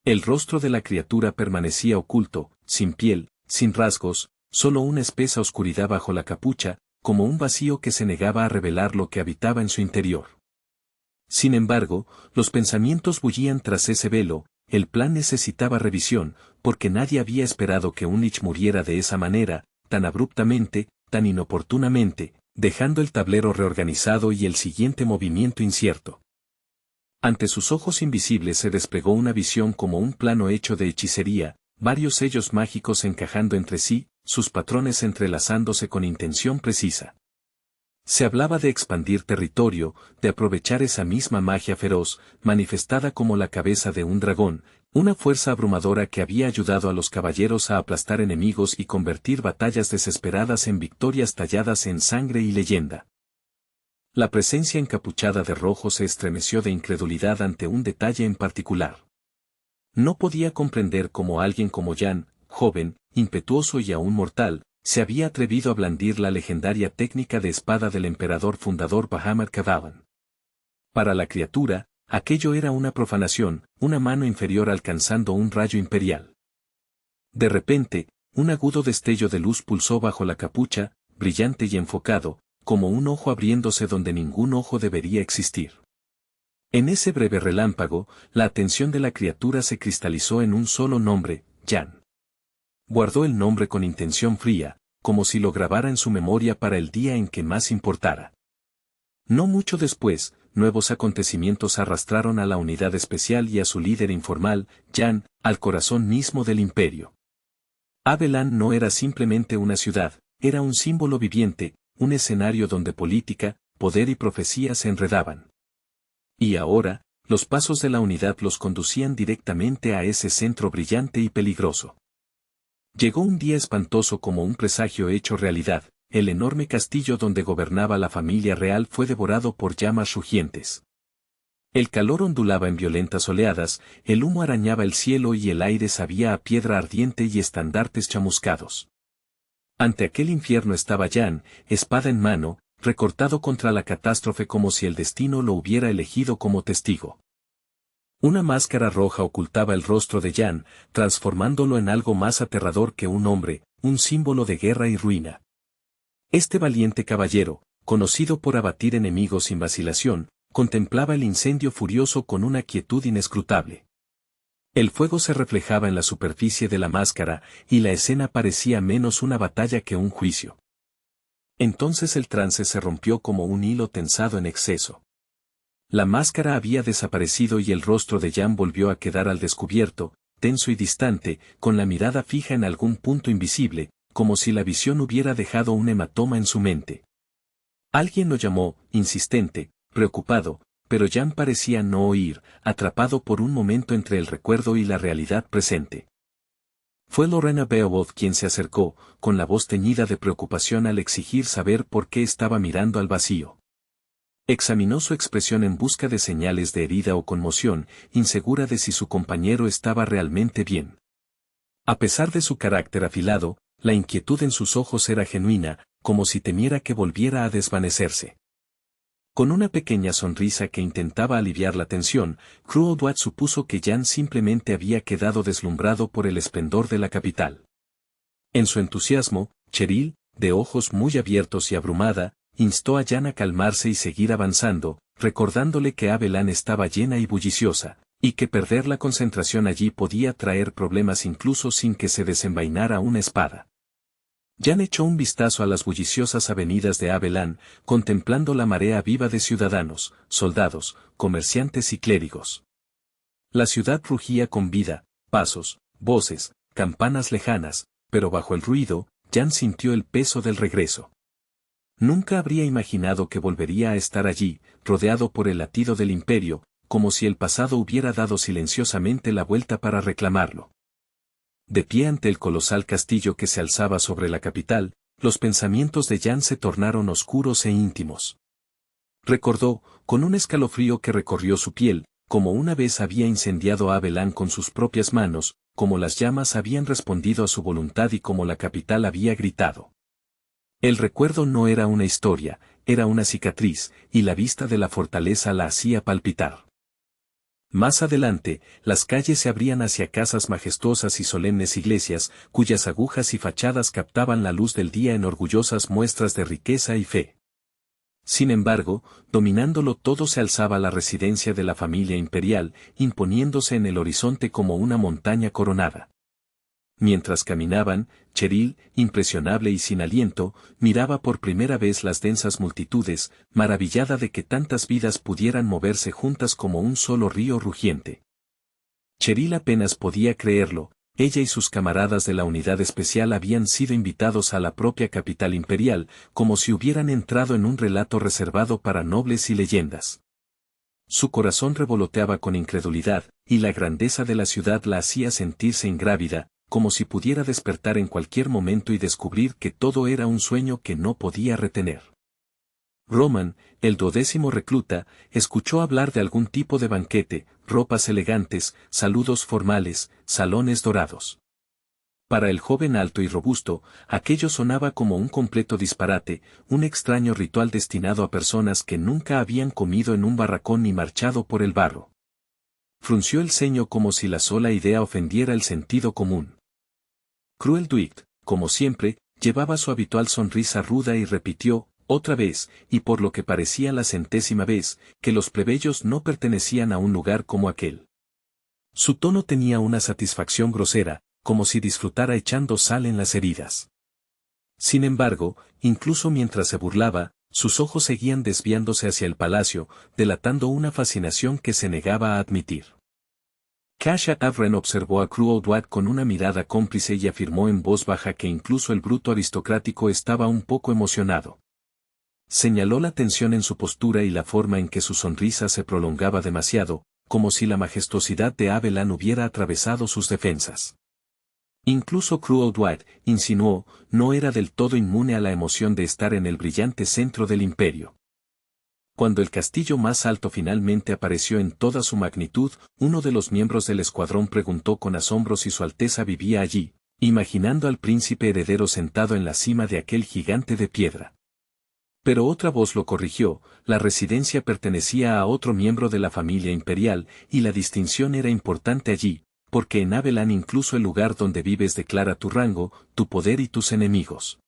El rostro de la criatura permanecía oculto, sin piel, sin rasgos, solo una espesa oscuridad bajo la capucha, como un vacío que se negaba a revelar lo que habitaba en su interior. Sin embargo, los pensamientos bullían tras ese velo. El plan necesitaba revisión, porque nadie había esperado que un Lich muriera de esa manera, tan abruptamente, tan inoportunamente, dejando el tablero reorganizado y el siguiente movimiento incierto. Ante sus ojos invisibles se desplegó una visión como un plano hecho de hechicería, varios sellos mágicos encajando entre sí, sus patrones entrelazándose con intención precisa. Se hablaba de expandir territorio, de aprovechar esa misma magia feroz, manifestada como la cabeza de un dragón, una fuerza abrumadora que había ayudado a los caballeros a aplastar enemigos y convertir batallas desesperadas en victorias talladas en sangre y leyenda. La presencia encapuchada de rojo se estremeció de incredulidad ante un detalle en particular. No podía comprender cómo alguien como Jan, joven, impetuoso y aún mortal, se había atrevido a blandir la legendaria técnica de espada del emperador fundador Bahamut Kadawan. Para la criatura, aquello era una profanación, una mano inferior alcanzando un rayo imperial. De repente, un agudo destello de luz pulsó bajo la capucha, brillante y enfocado, como un ojo abriéndose donde ningún ojo debería existir. En ese breve relámpago, la atención de la criatura se cristalizó en un solo nombre, Jan. Guardó el nombre con intención fría, como si lo grabara en su memoria para el día en que más importara. No mucho después, nuevos acontecimientos arrastraron a la unidad especial y a su líder informal, Jan, al corazón mismo del imperio. Abelan no era simplemente una ciudad, era un símbolo viviente, un escenario donde política, poder y profecía se enredaban. Y ahora, los pasos de la unidad los conducían directamente a ese centro brillante y peligroso. Llegó un día espantoso como un presagio hecho realidad, el enorme castillo donde gobernaba la familia real fue devorado por llamas rugientes. El calor ondulaba en violentas oleadas, el humo arañaba el cielo y el aire sabía a piedra ardiente y estandartes chamuscados. Ante aquel infierno estaba Jan, espada en mano, recortado contra la catástrofe como si el destino lo hubiera elegido como testigo. Una máscara roja ocultaba el rostro de Jan, transformándolo en algo más aterrador que un hombre, un símbolo de guerra y ruina. Este valiente caballero, conocido por abatir enemigos sin vacilación, contemplaba el incendio furioso con una quietud inescrutable. El fuego se reflejaba en la superficie de la máscara, y la escena parecía menos una batalla que un juicio. Entonces el trance se rompió como un hilo tensado en exceso. La máscara había desaparecido y el rostro de Jan volvió a quedar al descubierto, tenso y distante, con la mirada fija en algún punto invisible, como si la visión hubiera dejado un hematoma en su mente. Alguien lo llamó, insistente, preocupado, pero Jan parecía no oír, atrapado por un momento entre el recuerdo y la realidad presente. Fue Lorena Beowulf quien se acercó, con la voz teñida de preocupación al exigir saber por qué estaba mirando al vacío. Examinó su expresión en busca de señales de herida o conmoción, insegura de si su compañero estaba realmente bien. A pesar de su carácter afilado, la inquietud en sus ojos era genuina, como si temiera que volviera a desvanecerse. Con una pequeña sonrisa que intentaba aliviar la tensión, Cruelwat supuso que Jan simplemente había quedado deslumbrado por el esplendor de la capital. En su entusiasmo, Cheryl, de ojos muy abiertos y abrumada, instó a Jan a calmarse y seguir avanzando, recordándole que Abelan estaba llena y bulliciosa, y que perder la concentración allí podía traer problemas incluso sin que se desenvainara una espada. Jan echó un vistazo a las bulliciosas avenidas de Abelan, contemplando la marea viva de ciudadanos, soldados, comerciantes y clérigos. La ciudad rugía con vida, pasos, voces, campanas lejanas, pero bajo el ruido, Jan sintió el peso del regreso. Nunca habría imaginado que volvería a estar allí, rodeado por el latido del imperio, como si el pasado hubiera dado silenciosamente la vuelta para reclamarlo. De pie ante el colosal castillo que se alzaba sobre la capital, los pensamientos de Jan se tornaron oscuros e íntimos. Recordó, con un escalofrío que recorrió su piel, como una vez había incendiado a Abelan con sus propias manos, como las llamas habían respondido a su voluntad y como la capital había gritado. El recuerdo no era una historia, era una cicatriz, y la vista de la fortaleza la hacía palpitar. Más adelante, las calles se abrían hacia casas majestuosas y solemnes iglesias, cuyas agujas y fachadas captaban la luz del día en orgullosas muestras de riqueza y fe. Sin embargo, dominándolo todo se alzaba la residencia de la familia imperial, imponiéndose en el horizonte como una montaña coronada. Mientras caminaban, Cheryl, impresionable y sin aliento, miraba por primera vez las densas multitudes, maravillada de que tantas vidas pudieran moverse juntas como un solo río rugiente. Cheryl apenas podía creerlo. Ella y sus camaradas de la unidad especial habían sido invitados a la propia capital imperial, como si hubieran entrado en un relato reservado para nobles y leyendas. Su corazón revoloteaba con incredulidad, y la grandeza de la ciudad la hacía sentirse ingrávida, como si pudiera despertar en cualquier momento y descubrir que todo era un sueño que no podía retener. Roman, el 12º recluta, escuchó hablar de algún tipo de banquete, ropas elegantes, saludos formales, salones dorados. Para el joven alto y robusto, aquello sonaba como un completo disparate, un extraño ritual destinado a personas que nunca habían comido en un barracón ni marchado por el barro. Frunció el ceño como si la sola idea ofendiera el sentido común. Cruel Dwight, como siempre, llevaba su habitual sonrisa ruda y repitió, otra vez, y por lo que parecía la 100ª vez, que los plebeyos no pertenecían a un lugar como aquel. Su tono tenía una satisfacción grosera, como si disfrutara echando sal en las heridas. Sin embargo, incluso mientras se burlaba, sus ojos seguían desviándose hacia el palacio, delatando una fascinación que se negaba a admitir. Casha Avren observó a Cruel Dwight con una mirada cómplice y afirmó en voz baja que incluso el bruto aristocrático estaba un poco emocionado. Señaló la tensión en su postura y la forma en que su sonrisa se prolongaba demasiado, como si la majestuosidad de Abelan hubiera atravesado sus defensas. Incluso Cruel Dwight, insinuó, no era del todo inmune a la emoción de estar en el brillante centro del imperio. Cuando el castillo más alto finalmente apareció en toda su magnitud, uno de los miembros del escuadrón preguntó con asombro si Su Alteza vivía allí, imaginando al príncipe heredero sentado en la cima de aquel gigante de piedra. Pero otra voz lo corrigió, la residencia pertenecía a otro miembro de la familia imperial, y la distinción era importante allí, porque en Abelan incluso el lugar donde vives declara tu rango, tu poder y tus enemigos.